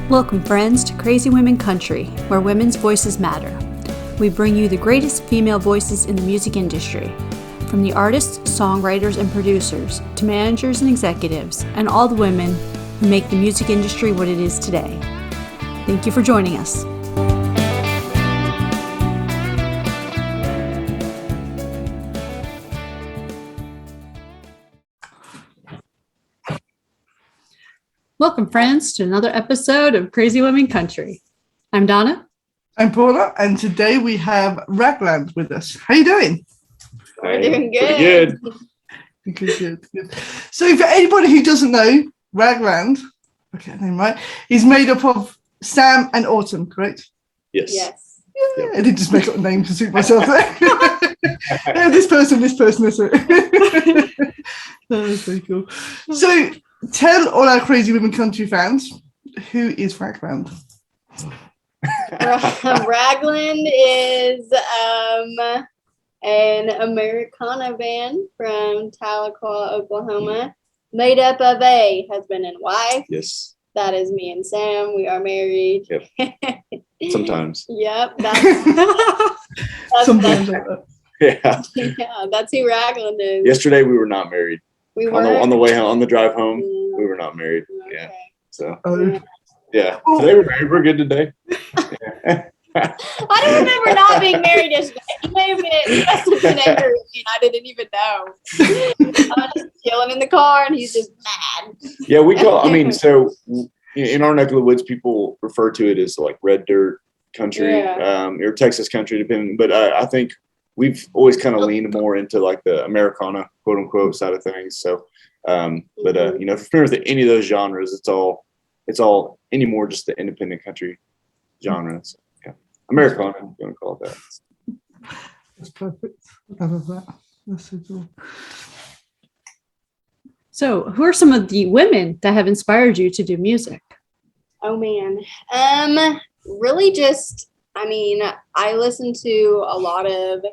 Welcome, friends, to Crazy Women Country, where women's voices matter. We bring you the greatest female voices in the music industry, from the artists, songwriters, and producers, to managers and executives, and all the women who make the music industry what it is today. Thank you for joining us. Welcome, friends, to another episode of Crazy Women Country. I'm Donna. I'm Paula, and today we have Ragland with us. How you doing? We're doing good. Good. So for anybody who doesn't know, Ragland, okay, name right, is made up of Sam and Autumn, correct? Yes. Yeah, yep. I did just make up a name to suit myself there. Yeah, this person, this one. That was very cool. So tell all our Crazy Women Country fans, who is Ragland? Ragland is an Americana band from Tahlequah, Oklahoma, made up of a husband and wife. Yes. That is me and Sam. We are married. Yep. Sometimes. Yep. Sometimes. Yeah. Yeah, that's who Ragland is. Yesterday we were not married. We were on the way home, on the drive home. We were not married. Okay. Yeah. So. Yeah. Today we're married. We're good today. Yeah. I don't remember not being married yesterday. He must have been angry with me and I didn't even know. I was just chilling in the car and he's just mad. Yeah, so in our neck of the woods, people refer to it as like red dirt country, or Texas country, depending. But I think we've always kind of leaned more into like the Americana, quote unquote, side of things. So, if you're familiar with any of those genres, it's all anymore just the independent country genres. Americana, I'm going to call it that. That's perfect. I love that. That's so cool. So, who are some of the women that have inspired you to do music? Oh, man. Really just, I listened to a lot of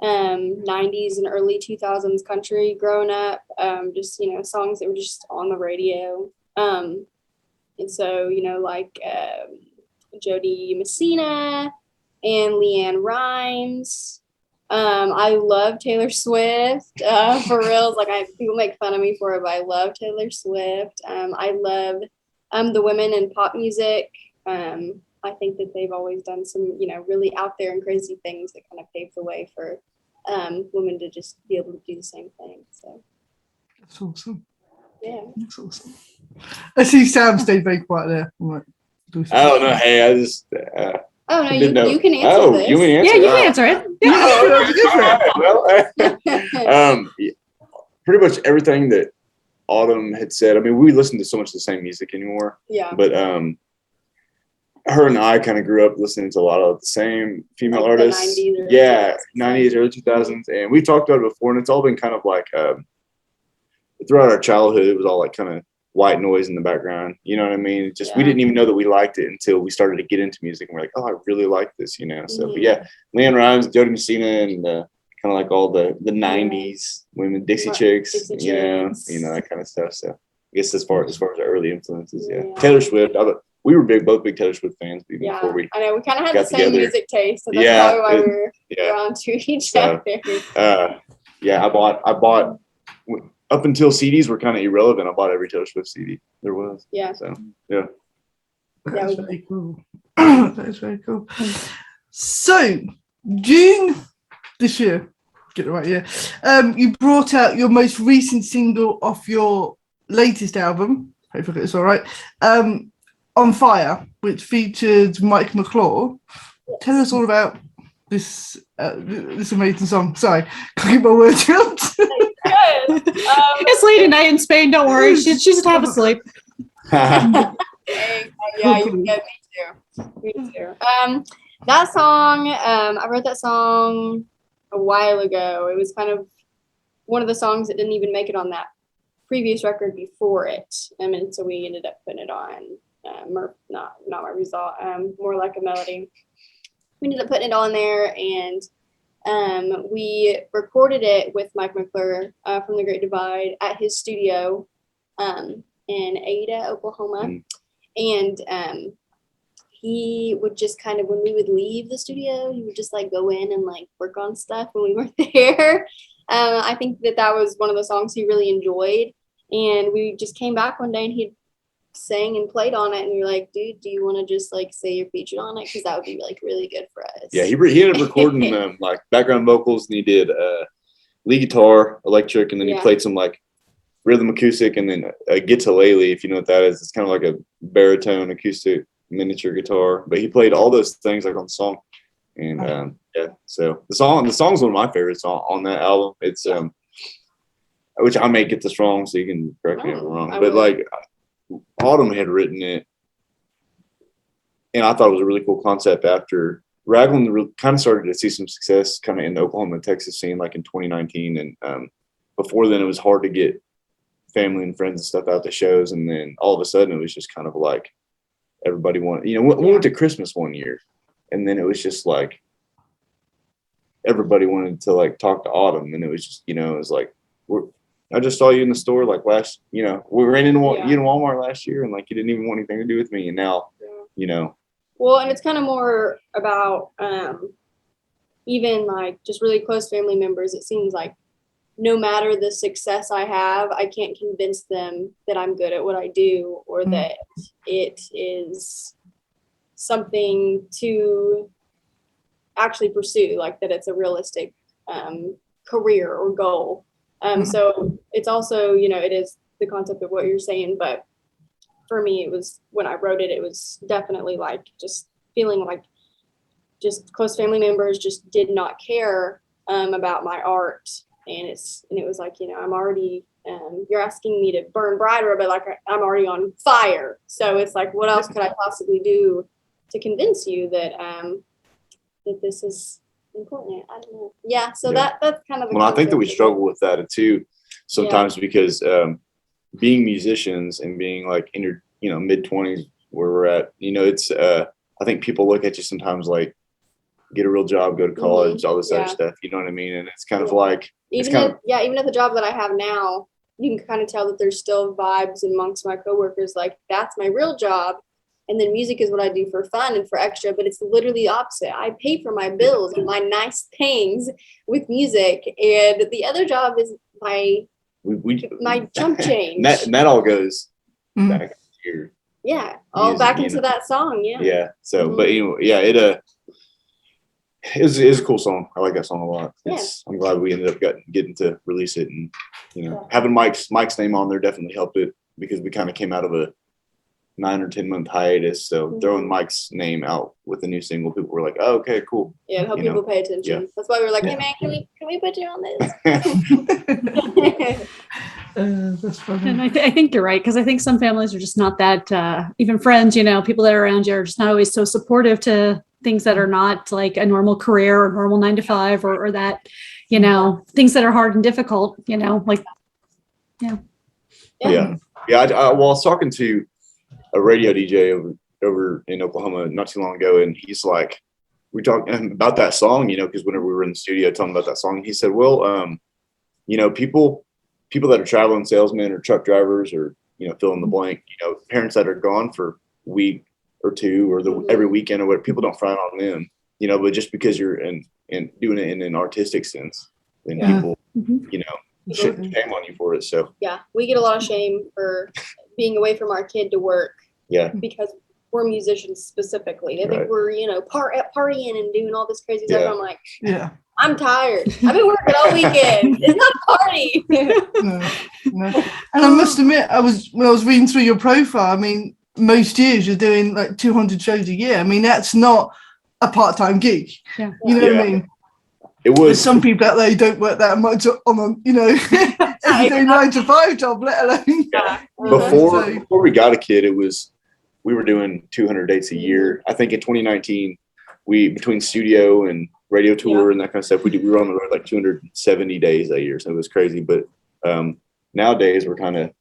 90s and early 2000s country growing up, songs that were just on the radio. And so, Jody Messina and Leanne Rimes. I love Taylor Swift, for real. People make fun of me for it, but I love Taylor Swift. I love the women in pop music. I think that they've always done some, really out there and crazy things that kind of paved the way for women to just be able to do the same thing. So that's awesome. Yeah, that's awesome. I see Sam stayed very quiet there. Oh no! Hey, I just. You can answer this. You can answer. Yeah, you can answer it. Pretty much everything that Autumn had said. We listen to so much of the same music anymore. Yeah. But her and I kind of grew up listening to a lot of the same female artists. 90s, early 2000s, and we've talked about it before, and it's all been kind of like throughout our childhood. It was all like kind of white noise in the background, you know what I mean? We didn't even know that we liked it until we started to get into music, and we're like, oh, I really like this, So, but yeah, Leanne Rimes, Jody Messina, and kind of like all the 90s women, Dixie Chicks, that kind of stuff. So I guess as far as the early influences, Taylor Swift. We were both big Taylor Swift fans before we. I know we kind of had the same together. music taste, so that's probably why we're drawn to each other. I bought. Up until CDs were kind of irrelevant, I bought every Taylor Swift CD there was. Yeah. So, yeah. That's very cool. That is very cool. So, June this year, get it right, you brought out your most recent single off your latest album, hopefully it's all right, On Fire, which featured Mike McClure. Yes. Tell us all about this amazing song. Sorry, can't get my words out. Good. It's late at night in Spain. Don't worry. She's just half asleep. Yeah, you get me too. That song, I wrote that song a while ago. It was kind of one of the songs that didn't even make it on that previous record before it. So we ended up putting it on. Not my result. More like a melody. We ended up putting it on there, and we recorded it with Mike McClure from the Great Divide at his studio in Ada, Oklahoma. And he would just kind of, when we would leave the studio, he would just like go in and like work on stuff when we weren't there. I think that was one of the songs he really enjoyed. And we just came back one day and he sang and played on it. And we were like, dude, do you want to just like say you're featured on it? Because that would be like really good for us. Yeah, he ended up recording like background vocals, and he did lead guitar, electric, and then he played some like rhythm acoustic, and then a guitar-lele, if you know what that is. It's kind of like a baritone acoustic miniature guitar, but he played all those things like on the song. And so the song's one of my favorites on that album. It's which I may get this wrong, so you can correct me if I'm wrong, but like Autumn had written it, and I thought it was a really cool concept. After Ragland kind of started to see some success kind of in the Oklahoma and Texas scene like in 2019, and before then it was hard to get family and friends and stuff out to shows, and then all of a sudden it was just kind of like everybody wanted, we went to Christmas one year, and then it was just like everybody wanted to like talk to Autumn, and it was just it was like I just saw you in the store like last, we ran into you in Walmart last year, and like you didn't even want anything to do with me, and now well, and it's kind of more about even like just really close family members. It seems like no matter the success I have, I can't convince them that I'm good at what I do, or that it is something to actually pursue, like that it's a realistic career or goal. So it's also, it is the concept of what you're saying, but for me, it was, when I wrote it, it was definitely like just feeling like just close family members just did not care about my art. And it was like, I'm already, you're asking me to burn brighter, but like I'm already on fire. So it's like, what else could I possibly do to convince you that that this is important? I don't know. Yeah. So that's kind of. Well, I think that we struggle with that too sometimes because being musicians and being like in your mid 20s where we're at, it's I think people look at you sometimes like get a real job, go to college, all this other stuff. You know what I mean? And it's kind of like even at the job that I have now, you can kind of tell that there's still vibes amongst my coworkers like that's my real job. And then music is what I do for fun and for extra, but it's literally the opposite. I pay for my bills and my nice things with music, and the other job is my chump change. And that all goes back here. Yeah, all music, back into that song. Yeah. Yeah. So, but it is a cool song. I like that song a lot. I'm glad we ended up getting to release it, and having Mike's name on there definitely helped it, because we kind of came out of a 9 or 10 month hiatus. So throwing Mike's name out with a new single, people were like, "Oh, okay, cool." Yeah, to help people pay attention. Yeah. That's why we were like, "Hey man, can we put you on this?" That's funny. And I think you're right, because I think some families are just not that, even friends, people that are around you are just not always so supportive to things that are not like a normal career or normal 9 to 5 or that, things that are hard and difficult, like, yeah. I was talking to a radio DJ over in Oklahoma not too long ago, and he's like, we talked about that song, because whenever we were in the studio talking about that song, he said, well, people that are traveling salesmen or truck drivers or, fill in the blank, parents that are gone for a week or two or every weekend or whatever, people don't frown on them, but just because you're in doing it in an artistic sense, then people, shame on you for it. So yeah, we get a lot of shame for being away from our kid to work. Yeah. Because we're musicians specifically. They think we're, partying and doing all this crazy stuff. I'm like, I'm tired. I've been working all weekend. It's not a party. No. And I must admit, when I was reading through your profile, I mean, most years you're doing like 200 shows a year. I mean, that's not a part-time gig. Yeah. You know what I mean? It was. There's some people out there who don't work that much on a, every day 9 to 5 job, let alone. Yeah. Before we got a kid, we were doing 200 dates a year. I think in 2019, between studio and radio tour and that kind of stuff, we were on the road like 270 days a year. So it was crazy. But nowadays we're kind of,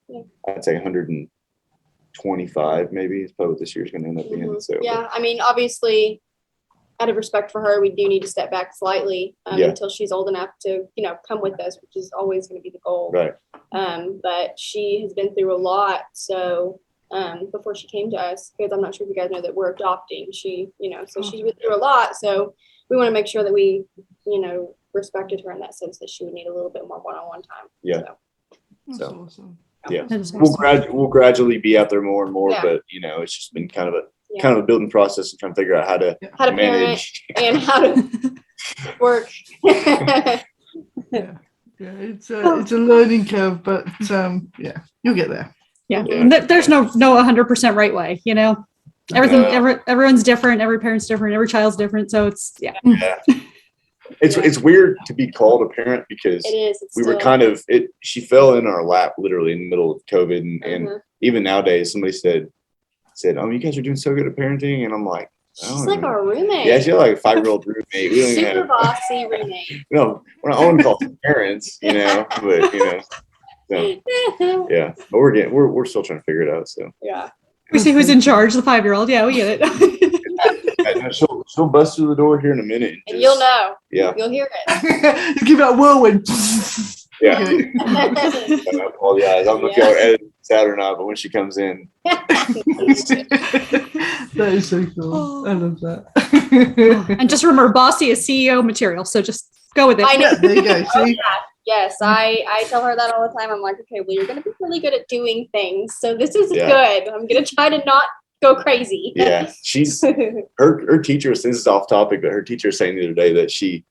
I'd say 125 maybe is probably what this year's going to end up being. So yeah, I mean, obviously, out of respect for her, we do need to step back slightly until she's old enough to, come with us, which is always going to be the goal. Right. But she has been through a lot, so before she came to us, because I'm not sure if you guys know that we're adopting. She, so she went through a lot. So we want to make sure that we, respected her in that sense, that she would need a little bit more one-on-one time. Yeah. That's So, awesome. yeah, That is we'll awesome. gradually be out there more and more, Yeah. but it's just been kind of a building process and trying to figure out how to parent manage and how to work. Yeah, it's a learning curve, but you'll get there. Yeah, Yeah. there's no 100% right way. Everyone's different. Every parent's different. Every child's different. So it's It's weird to be called a parent because It is. It's we were still- she fell in our lap literally in the middle of COVID, and even nowadays somebody said, "Oh, you guys are doing so good at parenting," and I'm like, She's like our roommate. yeah, she's like a 5-year-old roommate. We don't even Super have, bossy roommate. we're not on call parents, but so, yeah, but we're still trying to figure it out. So Yeah. we see who's in charge. The 5-year-old. Yeah, we get it. she'll bust through the door here in a minute, And you'll know. Yeah, You'll hear it. You give it a whirlwind. yeah. I apologize. I don't know if y'all are editing this out or not, but when she comes in, That is so cool. I love that. And just remember, bossy is CEO material. So just go with it. I know. Yeah, there you go. See? Yes, I tell her that all the time. I'm like, okay, well, you're going to be really good at doing things. So this is Yeah. good. I'm going to try to not go crazy. yeah, she's her teacher. This is off topic, but her teacher was saying the other day that she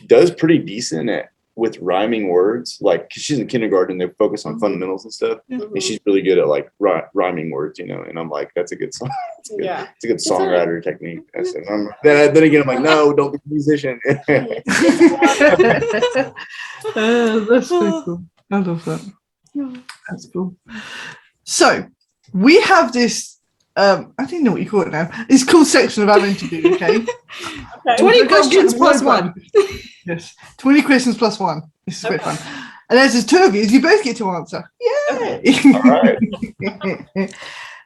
does pretty decent with rhyming words, like, cause she's in kindergarten, they focus on fundamentals and stuff, and she's really good at like rhyming words, and I'm like, that's a good song. Yeah, it's a good songwriter technique. I said, then again, I'm like, no, don't be a musician. That's so cool. I love that. That's cool. So we have this. I don't know what you call it now. It's called section of our interview. Okay. 20 questions plus one. Yes, 20 questions plus one. This is great fun. And as there's 2 of you both get to answer. Yay! All right.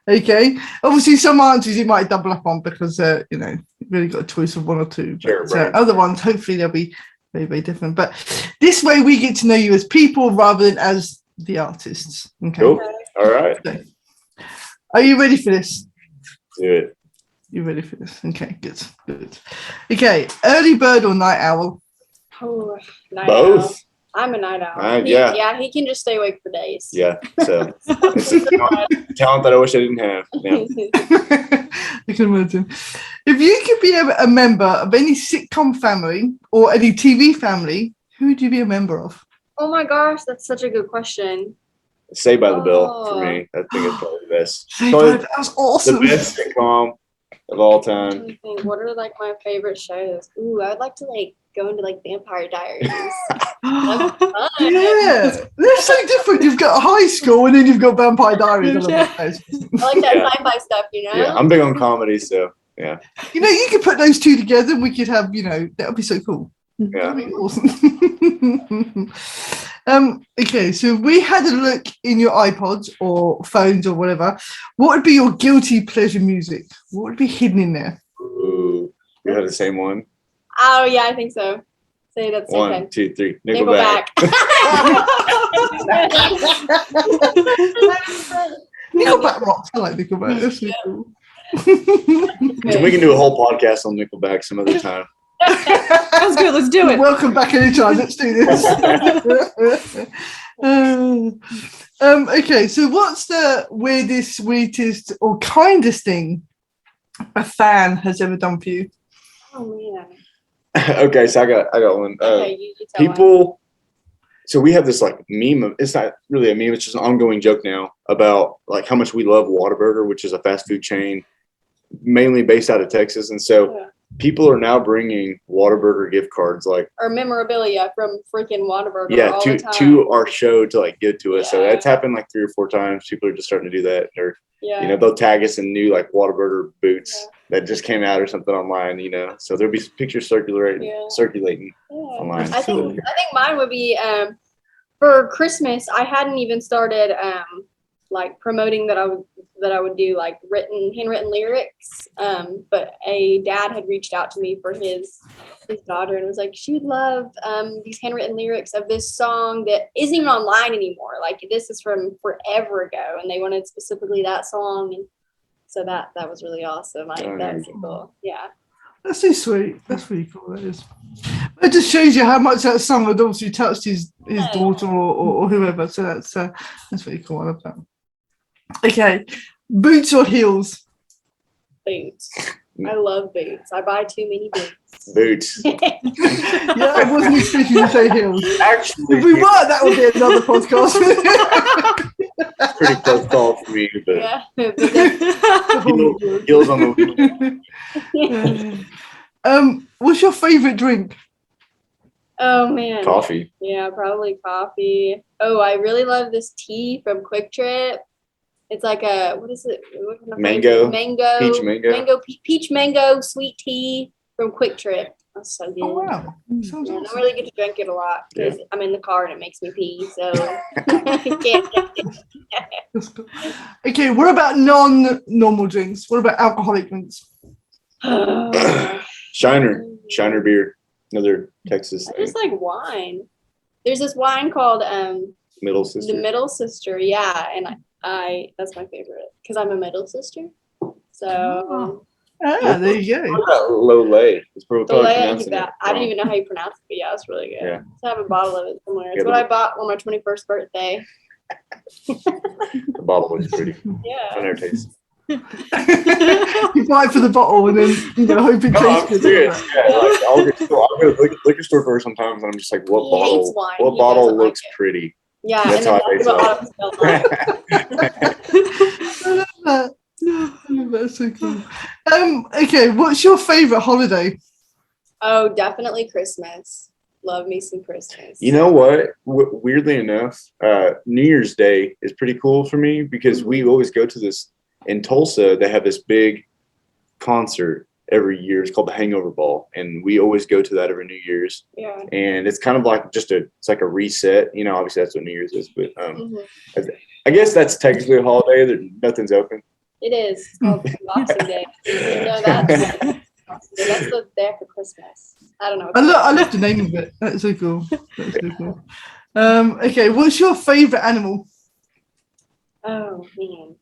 Okay. Obviously, some answers you might double up on because you've really got a choice of 1 or 2. Sure, But right. other ones, hopefully, they'll be very, very different. But this way, we get to know you as people rather than as the artists. Okay. Cool. All right. So, are you ready for this? Do it. You ready for this? Okay, good. Okay, early bird or night owl? Oh, night Both. owl. I'm a night owl. Yeah. He can just stay awake for days. Yeah. So it's a talent that I wish I didn't have. Yeah. I can imagine. If you could be a member of any sitcom family or any TV family, who would you be a member of? Oh my gosh, that's such a good question. Saved by the Bell for me. I think it's probably the best. That was awesome. The best sitcom of all I'm time. trying to think, what are like my favorite shows? Ooh, I would like to like go into like Vampire Diaries. That's fun. Yeah, they're so different. You've got high school and then you've got Vampire Diaries. I love Yeah. those. I like that Yeah. sci-fi stuff, Yeah, I'm big on comedy, so yeah. You could put those 2 together and we could have, that would be so cool. Yeah. That'd be awesome. Okay, so if we had a look in your iPods or phones or whatever, what would be your guilty pleasure music? What would be hidden in there? Ooh, we had the same one. Oh yeah, I think so. Say that same 1, time. 2, 3. Nickelback. Nickelback rocks. I like Nickelback. That's so cool. So we can do a whole podcast on Nickelback some other time. Sounds good. Let's do it. Welcome back anytime. Let's do this. Okay, so what's the weirdest, sweetest, or kindest thing a fan has ever done for you? Oh man. Okay, so I got one. Okay, you tell one. People. So we have this like meme. It's not really a meme. It's just an ongoing joke now about like how much we love Whataburger, which is a fast food chain, mainly based out of Texas. And so Yeah. people are now bringing Whataburger gift cards, like Or memorabilia from freaking Whataburger. yeah, all to the time. to our show to like give to us. So Yeah. that's happened like 3 or 4 times. People are just starting to do that, or Yeah. they'll tag us in new like Whataburger boots that just came out or something online. So there'll be pictures circulating. Yeah. Online. I think mine would be for Christmas. I hadn't even started like promoting that I that I would do like handwritten lyrics. But a dad had reached out to me for his daughter and was like, she would love these handwritten lyrics of this song that isn't even online anymore. Like this is from forever ago, and they wanted specifically that song. And so that was really awesome. That was cool. Yeah. That's so sweet. That's really cool. That is. It just shows you how much that song had obviously touched his daughter or whoever. So that's really cool. I love that. Okay, boots or heels? Boots. I love boots. I buy too many boots. Boots. Yeah, I wasn't expecting you to say heels. Actually, If we were, that would be another podcast. pretty close call for me, but Yeah. heels on the wheel. What's your favorite drink? Oh man. Coffee. Yeah, probably coffee. Oh, I really love this tea from Quick Trip. It's like what is it? What kind of Mango. Mango. Peach mango. Peach mango sweet tea from Quick Trip. That's so good. Oh wow, sounds I don't awesome. really get to drink it a lot because I'm in the car and it makes me pee. So I can't drink it. Okay, what about non-normal drinks? What about alcoholic drinks? Shiner beer, another Texas I thing. just like wine. There's this wine called Middle sister. the Middle Sister. Yeah, and I that's my favorite because I'm a middle sister. So There you go. What about Lolay? It's probably pronouncing it I didn't wrong. even know how you pronounce it, but yeah, it's really good. Yeah. I have a bottle of it somewhere. It's Yeah, what I bought on my 21st birthday. The bottle looks pretty. I Yeah. never taste. You buy it for the bottle and then hope it No, I'm tastes good. serious. Yeah, like, I'll go to the liquor store first sometimes, and I'm just like, what He bottle? hates wine. What He bottle doesn't like looks it. pretty? Yeah, That's and how then I that's taste what Autumn smelled like. I love that. That's so cool. Okay, what's your favorite holiday? Oh, definitely Christmas. Love me some Christmas. You know what? Weirdly enough, New Year's Day is pretty cool for me because we always go to this in Tulsa. They have this big concert every year. It's called the Hangover Ball, and we always go to that every New Year's. Yeah. And it's kind of like it's like a reset. Obviously that's what New Year's is, but Mhm. I guess that's technically a holiday that nothing's open. It is. It's called Boxing Day. That's the day after Christmas. I don't know. I love the name of it. That's so cool. That's so cool. Okay, what's your favorite animal? Oh man.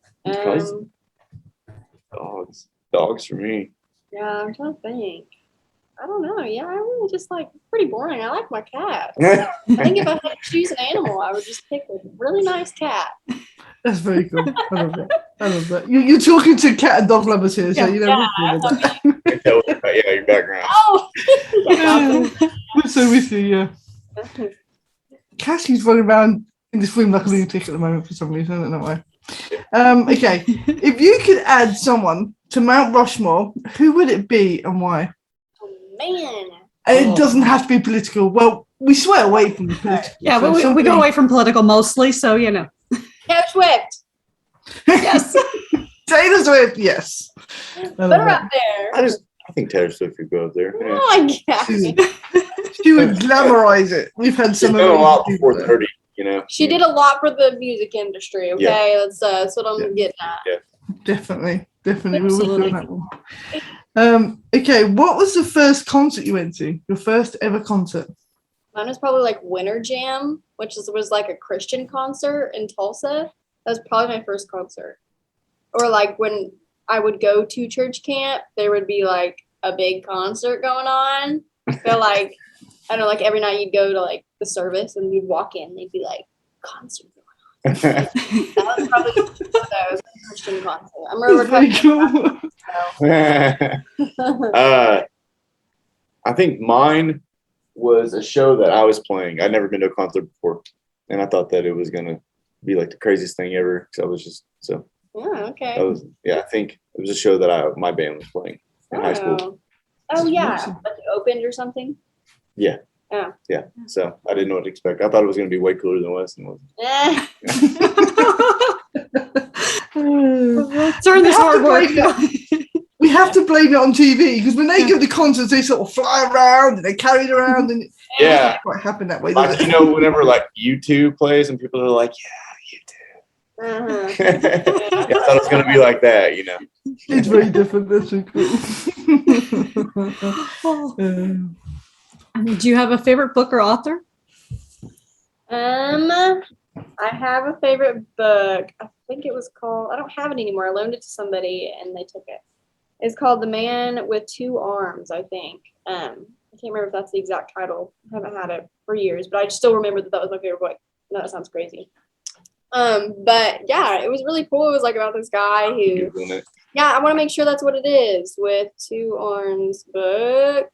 Dogs for me. Yeah, I'm trying to think. I don't know. Yeah, I really just pretty boring. I like my cats. I think if I had to choose an animal, I would just pick a really nice cat. That's very cool. I love that. You're talking to cat and dog lovers here, so Yeah, I tell your background. Oh. We're so with you, yeah. Cassie's running around in this room like a lunatic at the moment for some reason. I don't know why. Okay, if you could add someone to Mount Rushmore, who would it be and why? Oh, man. And it doesn't have to be political. Well, we swear away from the political. Yeah, but we go away from political mostly, so Taylor Swift. Yes. Taylor Swift, yes. Put her up there. I think Taylor Swift could go up there. Yeah. Oh my God. She would glamorize it. We've had She's some done a lot people before there. 30. She did a lot for the music industry. Okay, that's what I'm getting at. Yeah. Definitely. We will Absolutely. do that one. Okay, what was the first concert you went to? Your first ever concert? Mine was probably Winter Jam, which was like a Christian concert in Tulsa. That was probably my first concert. Or when I would go to church camp, there would be a big concert going on. So I don't know, every night you'd go to the service and you'd walk in, they'd be concert going on. That was probably one of those Christian concert. I remember Very cool. I think mine was a show that I was playing. I'd never been to a concert before, and I thought that it was gonna be the craziest thing ever. Because I was just so. Yeah. Okay. I think it was a show that my band was playing in high school. Oh yeah, Awesome. it opened or something. Yeah. Oh. Yeah. So I didn't know what to expect. I thought it was gonna be way cooler than it was. And it wasn't. during this hard work. We have to blame it on TV because when they go to concerts, they sort of fly around and they carry it around, and it Yeah. doesn't quite happen that way. Does it? Whenever U2 plays and people are like, yeah, U2. Uh-huh. I thought it was gonna be like that, you know. It's very different. That's so cool. Do you have a favorite book or author? I have a favorite book. I think it was called, I don't have it anymore. I loaned it to somebody and they took it. It's called The Man with Two Arms, I think. I can't remember if that's the exact title. I haven't had it for years, but I still remember that was my favorite book. No, that sounds crazy. But yeah, it was really cool. It was like about this guy who, yeah, I want to make sure that's what it is, with two arms book.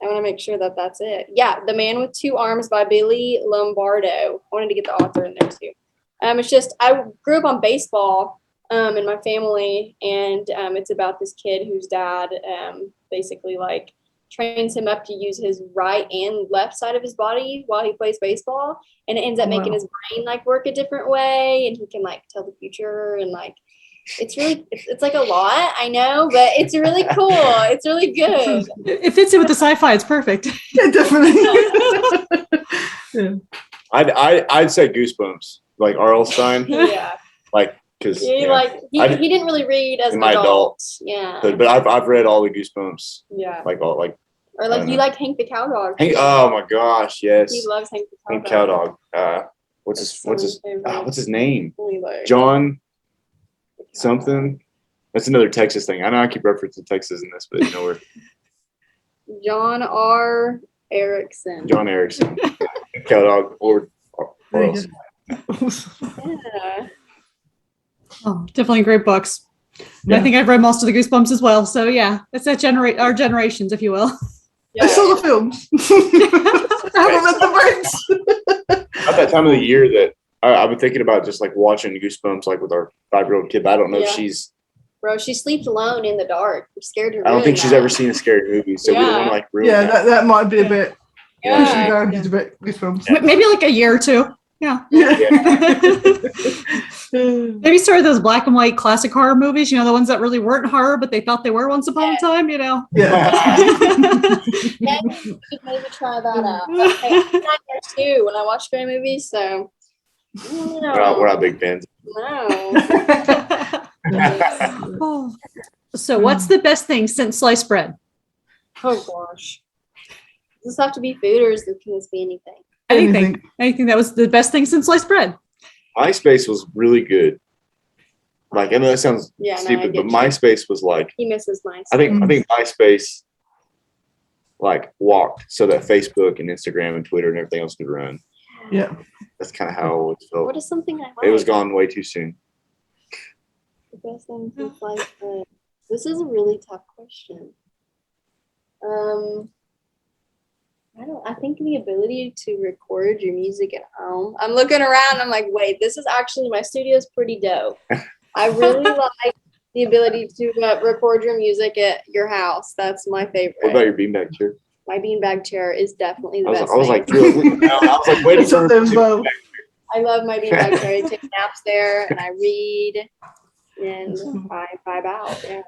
I want to make sure that that's it. Yeah, The Man with Two Arms by Billy Lombardo. I wanted to get the author in there too. It's just, I grew up on baseball in my family, and it's about this kid whose dad basically like trains him up to use his right and left side of his body while he plays baseball, and it ends up making his brain like work a different way, and he can like tell the future, and like it's really, it's like a lot, I know, but it's really cool. It's really good. It fits in with the sci-fi. It's perfect. Yeah, definitely. Yeah. I'd say Goosebumps, like R.L. Stein, Yeah. like because He didn't really read as an adult. Yeah. But I've read all the Goosebumps. Yeah. Like all like. Or like you like Hank the Cowdog. Oh my gosh, yes. He loves Hank the Hank Cowdog. What's his name? Like, John something. That's another Texas thing. I know I keep referencing Texas in this, but you know where. John R. Erickson. John Erickson. Cowdog or else. Yeah. Oh, definitely great books. Yeah. I think I've read most of the Goosebumps as well. So yeah, it's that our generations, if you will. Yeah. I saw the films. I haven't read the books. At that time of the year that I've been thinking about just like watching Goosebumps like with our 5-year-old kid. But I don't know if she's. Bro, she sleeps alone in the dark. We're scared her. I don't think she's ever seen a scary movie, so we don't want to like ruin that. That might be a bit. Yeah. Pushing down just a bit. Goosebumps. Maybe like a year or two. Yeah. Maybe start those black and white classic horror movies, you know, the ones that really weren't horror, but they thought they were once upon a time, you know. Yeah. Maybe try that out. I there too when I watch scary movies, so We're not big fans. No. Oh. So what's the best thing since sliced bread? Oh gosh. Does this have to be food, or can this be anything? Anything that was the best thing since sliced bread. MySpace was really good. Like, I know that sounds stupid, but MySpace was like. He misses MySpace. I think MySpace like walked so that Facebook and Instagram and Twitter and everything else could run. Yeah. That's kind of how it felt. What is something I like? It was gone way too soon. The best thing since sliced bread. This is a really tough question. I think the ability to record your music at home. I'm looking around, I'm like, wait, this is actually, my studio's pretty dope. I really like the ability to record your music at your house. That's my favorite. What about your beanbag chair? My beanbag chair is definitely the best. I was like, wait a minute. I love my beanbag chair. I take naps there and I read and I vibe out. Yeah.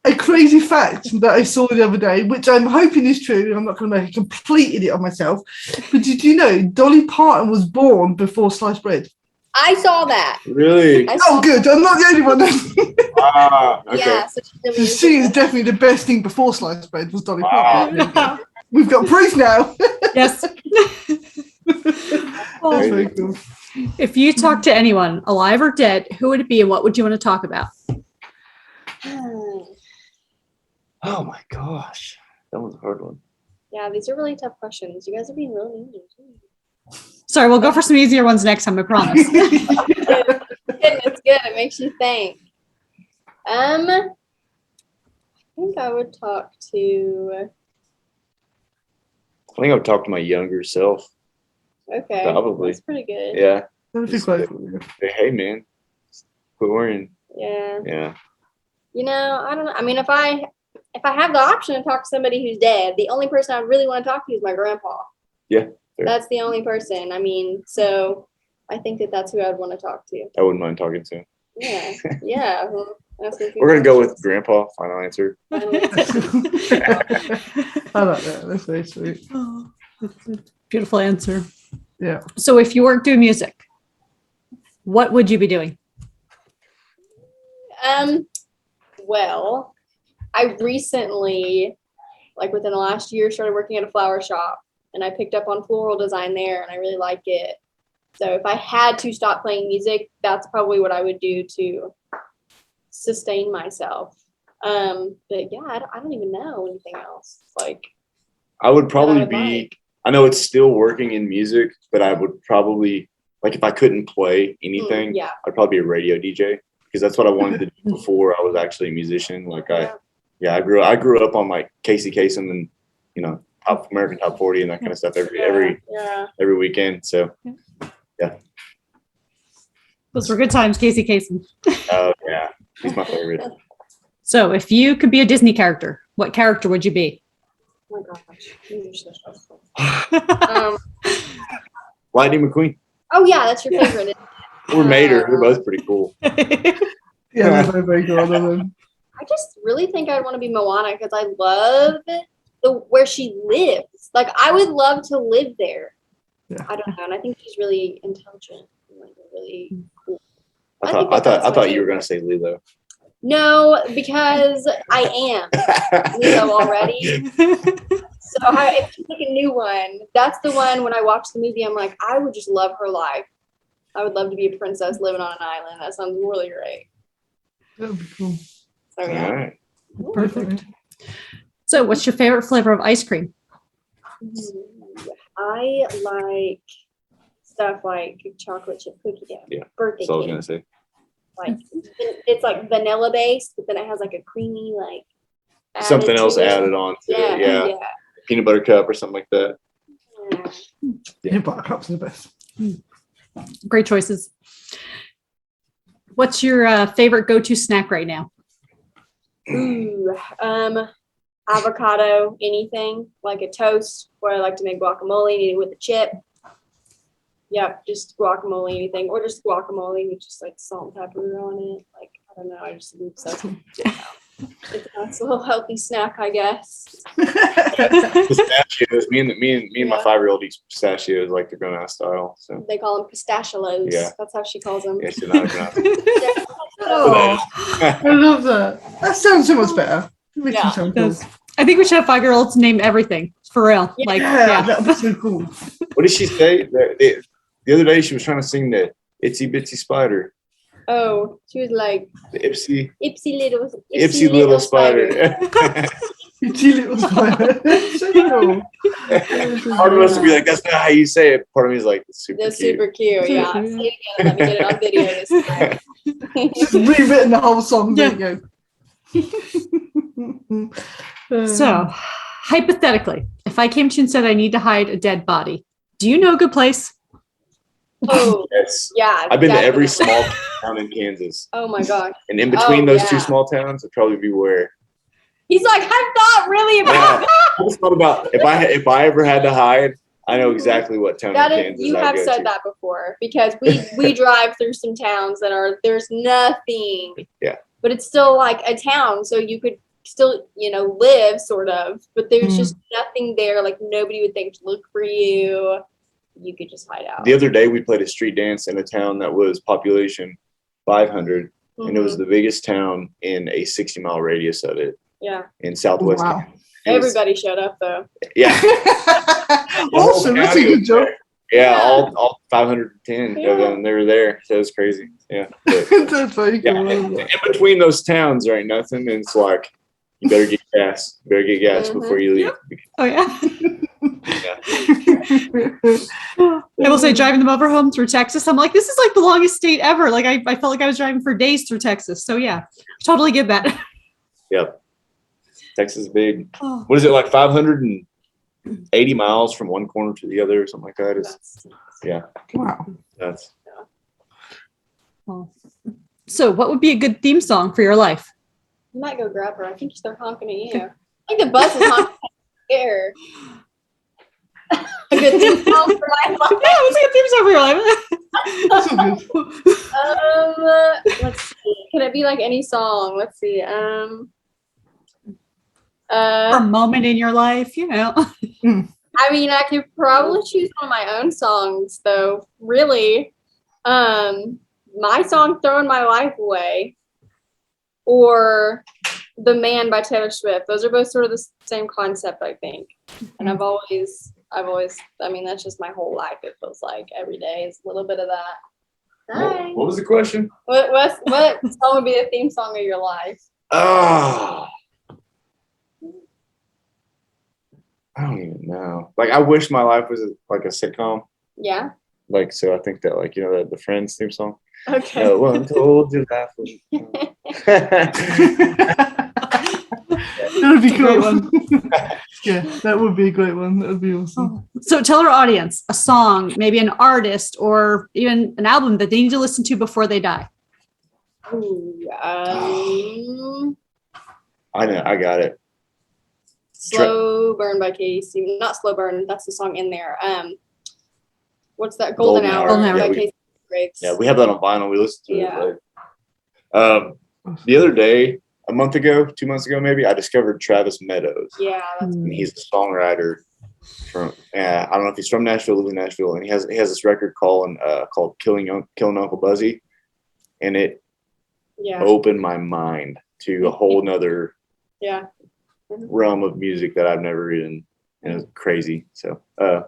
A crazy fact that I saw the other day, which I'm hoping is true, I'm not going to make a complete idiot of myself, but did you know Dolly Parton was born before sliced bread? I saw that. Really? Good. I'm not the only one. Okay. Yeah, so she is definitely the best thing before sliced bread was Dolly Parton. We've got proof now. Yes. That's very cool. If you talk to anyone, alive or dead, who would it be and what would you want to talk about? Oh my gosh. That was a hard one. Yeah, these are really tough questions. You guys are being really mean. Sorry, we'll go for some easier ones next time, I promise. It's good. It makes you think. I think I would talk to. I think I would talk to my younger self. Okay. Probably. That's pretty good. Yeah. Hey, man. Quit worrying. Yeah. Yeah. You know, I don't know. I mean, if I have the option to talk to somebody who's dead, the only person I really want to talk to is my grandpa. Yeah. Fair. That's the only person. I mean, so I think that's who I'd want to talk to. I wouldn't mind talking to him. Yeah. Yeah. Well, we're going to go with grandpa. Final answer. I like that. That's very sweet. Beautiful answer. Yeah. So if you weren't doing music, what would you be doing? Well, I recently, like within the last year, started working at a flower shop, and I picked up on floral design there, and I really like it. So if I had to stop playing music, that's probably what I would do to sustain myself. But yeah, I don't even know anything else. Like, I would probably be. Like. I know it's still working in music, but I would probably, like, if I couldn't play anything, I'd probably be a radio DJ, because that's what I wanted to do before I was actually a musician. Like I grew up on like Casey Kasem and, you know, American Top 40 and that kind of stuff every weekend. So yeah. Those were good times, Casey Kasem. Oh yeah, he's my favorite. So if you could be a Disney character, what character would you be? Oh my gosh, you're so stressful. Lightning McQueen. Oh yeah, that's your favorite. Or Mater. They're both pretty cool. Yeah, they're very good. I just really think I'd want to be Moana because I love where she lives. Like, I would love to live there. Yeah. I don't know, and I think she's really intelligent, and like really cool. I thought you were gonna say Lilo. No, because I am Lilo already. So if you pick a new one, that's the one. When I watch the movie, I'm like, I would just love her life. I would love to be a princess living on an island. That sounds really great. That would be cool. So yeah. All right. Perfect. So what's your favorite flavor of ice cream? I like stuff like chocolate chip cookie dough. Yeah. Birthday That's all I was cake. gonna say. Like, it's like vanilla based, but then it has like a creamy, like Something else added on to it. Yeah. Peanut butter cup or something like that. Yeah, buttercups are the best. Great choices. What's your favorite go-to snack right now? Ooh, avocado, anything like a toast, or I like to make guacamole, eat it with a chip. Yep, just guacamole, anything, or just guacamole with just like salt and pepper on it. Like, I don't know, I just am obsessed with it. It's a nice little healthy snack, I guess. Pistachios. Me and my 5-year-old eat pistachios like they're going style. So they call them pistachios. Yeah, that's how she calls them. Yeah, she's not a Oh, I love that. That sounds so much better. Yeah, sound cool. I think we should have 5-year-olds name everything for real. Yeah. Like, That'd be so cool. What did she say? The other day she was trying to sing the Itsy Bitsy Spider. Oh, she was like The Ipsy little spider. Itsy little spider. So cool. Part of us would be like, that's not how you say it. Part of me is like, it's super That's cute. super cute. Yeah. Say it again. Let me get it on video this time. Just rewritten the whole song. Yeah. There you go. so hypothetically, if I came to you and said I need to hide a dead body, do you know a good place? Oh, Yes. yeah. I've been to every definitely. small town in Kansas. Oh my gosh. And in between those two yeah. small towns would probably be where. He's like, I've thought really about I just thought about if I ever had to hide, I know exactly what town that. in Is, Kansas you I'd have go said to. that before, because we drive through some towns that there's nothing. Yeah. But it's still like a town, so you could still, live sort of, but there's just nothing there. Like, nobody would think to look for you. You could just hide out. The other day we played a street dance in a town that was population 500, and it was the biggest town in a 60-mile radius of it. Yeah. In Southwest. Wow. Everybody showed up though. Yeah. Awesome. That's a good job. Yeah, all 510 of them, they were there. So it was crazy. Yeah. But, That's very cool. in between those towns, there ain't nothing. And it's like, you better get gas. Before you leave. Oh yeah. I will say, driving the motorhome through Texas, I'm like, this is like the longest state ever. Like I felt like I was driving for days through Texas. So yeah, totally get that. Yep. Texas is big. Oh. What is it, like 580 miles from one corner to the other or something like that? Yeah. Wow. That's. Oh. So what would be a good theme song for your life? You might go grab her. I think they're honking at you. I think the bus is honking at a good theme song for my life. Yeah, what's a good theme song for your life? Let's see. Can it be like any song? Let's see. A moment in your life, I mean, I could probably choose one of my own songs, though. Really, my song "Throwing My Life Away" or "The Man" by Taylor Swift. Those are both sort of the same concept, I think. And I've always. I mean, that's just my whole life. It feels like every day is a little bit of that. Hi. What was the question? What song would be the theme song of your life? Ah. I don't even know. Like, I wish my life was like a sitcom. Yeah. Like, so I think that, like, you know, the Friends theme song. Okay. No one told you life was. That would be cool. One. Yeah, that would be a great one. That would be awesome. So tell our audience a song, maybe an artist, or even an album that they need to listen to before they die. Ooh, I know, I got it. Slow Burn by Katie Stevens. Not Slow Burn, that's the song in there. What's that? Golden Hour Golden Hour. by Casey Graves. Yeah, we have that on vinyl. We listened to it. Yeah. Like, the other day, a month ago, 2 months ago, maybe, I discovered Travis Meadows. Yeah, that's And he's a songwriter from, I don't know if he's from Nashville, lives in Nashville, and he has this record called Killing Uncle Buzzy, and it opened my mind to a whole nother realm of music that I've never even, and it's crazy. So, can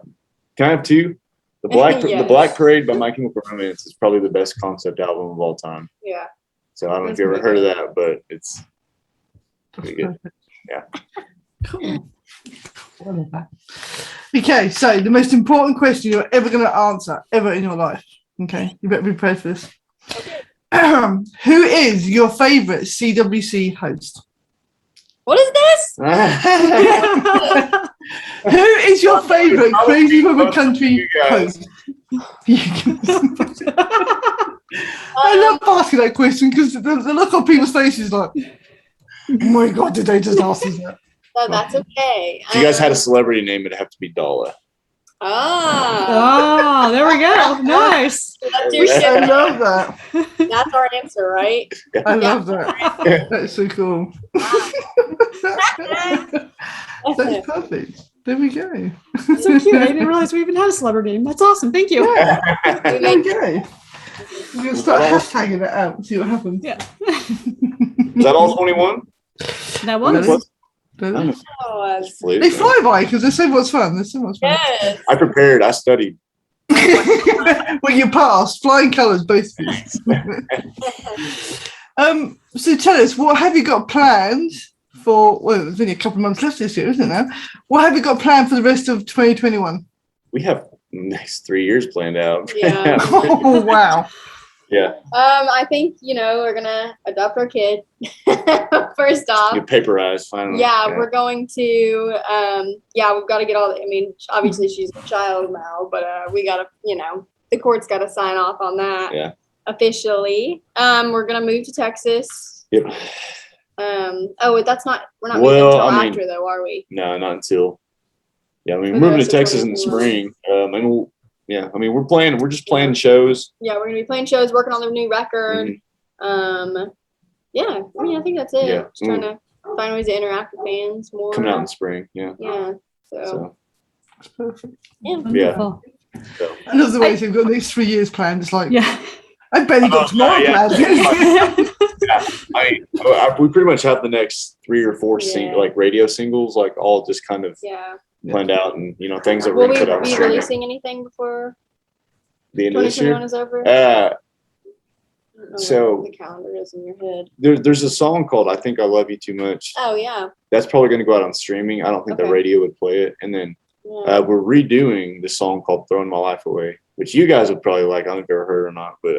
I have two? The Black Parade by My Chemical Romance is probably the best concept album of all time. Yeah. So I don't know if you ever heard of that, but it's pretty good. Yeah. Cool. Okay, so the most important question you're ever going to answer ever in your life. Okay, you better be prepared for this. Who is your favorite CWC host? What is this? Who is your favorite Crazy Woman Country host? I love asking that question because the look on people's faces is like, oh my God, did they just ask us that? No, that's okay. If you guys had a celebrity name, it'd have to be Dalla. Oh, there we go. Nice. I love that. That's our answer, right? I love that. That's so cool. That's perfect. There we go. That's so cute. I didn't realize we even had a celebrity name. That's awesome. Thank you. Yeah. There we go. We're going to start hashtagging that out and see what happens. Yeah. Is that all 21? That was. Oh, they fly by because they're so much fun. They're so much fun. yes. I prepared. I studied. Well, you passed. Flying colours, both of you. So tell us, what have you got planned for? Well, there's only a couple of months left this year, isn't it now? What have you got planned for the rest of 2021? We have the next 3 years planned out. Yeah. Oh, wow. Yeah. I think, we're gonna adopt our kid. First off. Get paperized finally. Yeah, we're going to we've got to get all obviously she's a child now, but we gotta, the court's gotta sign off on that. Yeah. Officially. We're gonna move to Texas. Yep. We're not moving until after though, are we? No, not until. Yeah, we're moving to Texas in the spring. We're just playing shows. Yeah, we're gonna be playing shows, working on the new record. Mm-hmm. I think that's it. Yeah. Just trying to find ways to interact with fans more. Coming out in spring, yeah. Yeah. So. That's perfect. Yeah. Wonderful. So. I love the way they've got the next 3 years planned. It's like, Yeah. I barely got tomorrow planned. We pretty much have the next 3 or 4 radio singles, like all just kind of planned out, and things that we're gonna put out. Will we be releasing anything before the end of this year? 2021 is over? So the calendar is in your head. There's a song called "I Think I Love You Too Much." Oh yeah. That's probably going to go out on streaming. I don't think the radio would play it. And then we're redoing the song called "Throwing My Life Away," which you guys would probably like. I don't know if you've ever heard it or not, but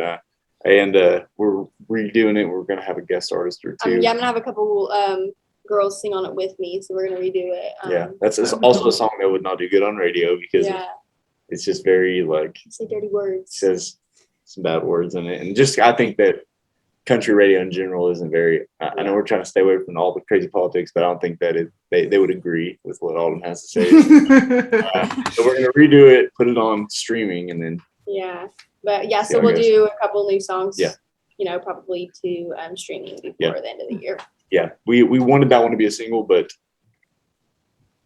we're redoing it. We're going to have a guest artist or two. I'm gonna have a couple girls sing on it with me, so we're gonna redo it. That's also a song that would not do good on radio because it's just very say dirty words. Says some bad words in it, and just I think that country radio in general isn't very. I know we're trying to stay away from all the crazy politics, but I don't think that they would agree with what Alden has to say. So we're gonna redo it, put it on streaming, and then so we'll do a couple new songs. Yeah, probably to streaming before the end of the year. Yeah, we wanted that one to be a single, but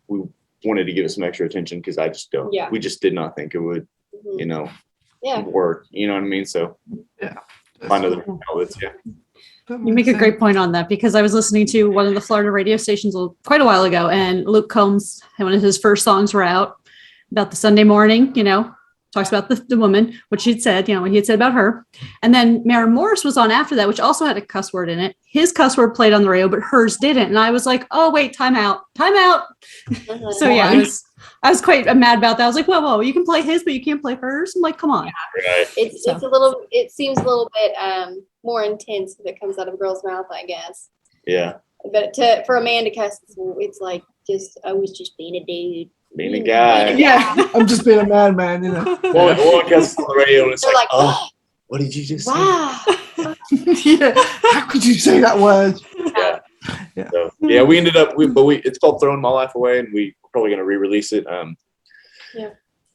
we wanted to give it some extra attention because I just don't. We just did not think it would, work. You know what I mean? So find other outlets. Yeah. You make a great point on that, because I was listening to one of the Florida radio stations quite a while ago, and Luke Combs, one of his first songs were out about the Sunday morning, talks about the woman, what she'd said, what he had said about her. And then Maren Morris was on after that, which also had a cuss word in it. His cuss word played on the radio, but hers didn't. And I was like, oh, wait, time out. So yeah, I was quite mad about that. I was like, whoa, you can play his, but you can't play hers. I'm like, come on. Yeah. It seems a little bit more intense if it comes out of a girl's mouth, I guess. Yeah. But for a man to cuss, it's like I was just being a dude. Being a guy. Yeah, I'm just being a madman, Well, I guess on the radio, and it's like, oh, what did you just say? Yeah, how could you say that word? Yeah. So, yeah, we ended up, it's called Throwing My Life Away, and we're probably going to re-release it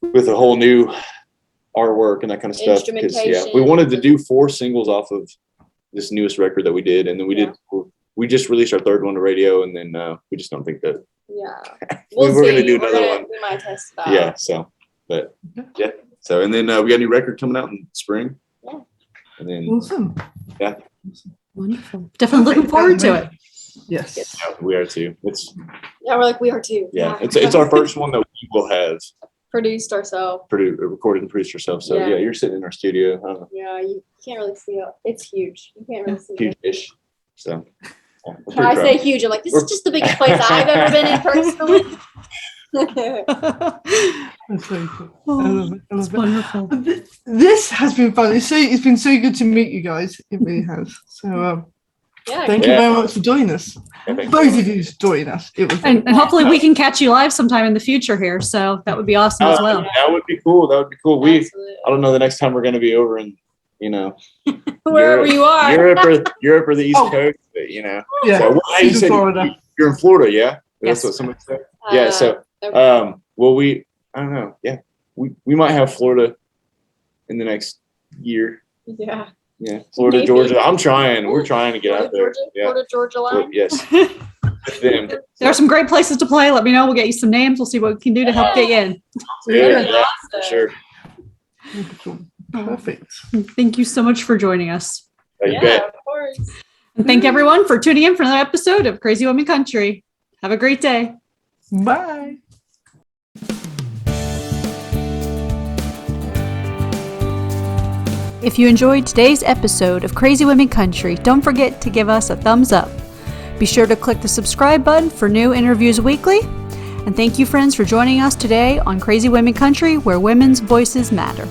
with a whole new artwork and that kind of stuff. Instrumentation. We wanted to do 4 singles off of this newest record that we did, and then we just released our 3rd one to radio, and then we just don't think that. Yeah, we're going to do another one. We might test that. Yeah. So, but yeah. So, and then we got a new record coming out in spring. Yeah. And then Awesome. Yeah. Wonderful. Definitely looking forward to it. Yes. Yeah, we are too. We are too. Yeah. It's our first one that we will have produced ourselves. Recorded and produced ourselves. So yeah, you're sitting in our studio. I don't know. Yeah, you can't really see it. It's huge. You can't really see it. Huge-ish. So. Yeah, when I say huge, I'm like, this is just the biggest place I've ever been in personally. That's very cool. I love it. It's wonderful. This has been fun. It's been so good to meet you guys. It really has. So thank you very much for joining us. Both of you joining us. It was and hopefully we can catch you live sometime in the future here. So that would be awesome as well. That would be cool. I don't know the next time we're going to be over in, wherever you are, Europe or the East Coast, but, Yeah. So, you said Florida. You're in Florida, yeah? Yes. That's what somebody said. Yeah. So, I don't know. Yeah, we might have Florida in the next year. Yeah. Yeah. Florida, maybe. Georgia. We're trying to get out there. Florida, Georgia line. Yes. With them. There are some great places to play. Let me know. We'll get you some names. We'll see what we can do to help get you in. Yeah, for sure. Perfect. Thank you so much for joining us. You bet. Of course. And thank everyone for tuning in for another episode of Crazy Women Country. Have a great day. Bye. If you enjoyed today's episode of Crazy Women Country, don't forget to give us a thumbs up. Be sure to click the subscribe button for new interviews weekly. And thank you, friends, for joining us today on Crazy Women Country, where women's voices matter.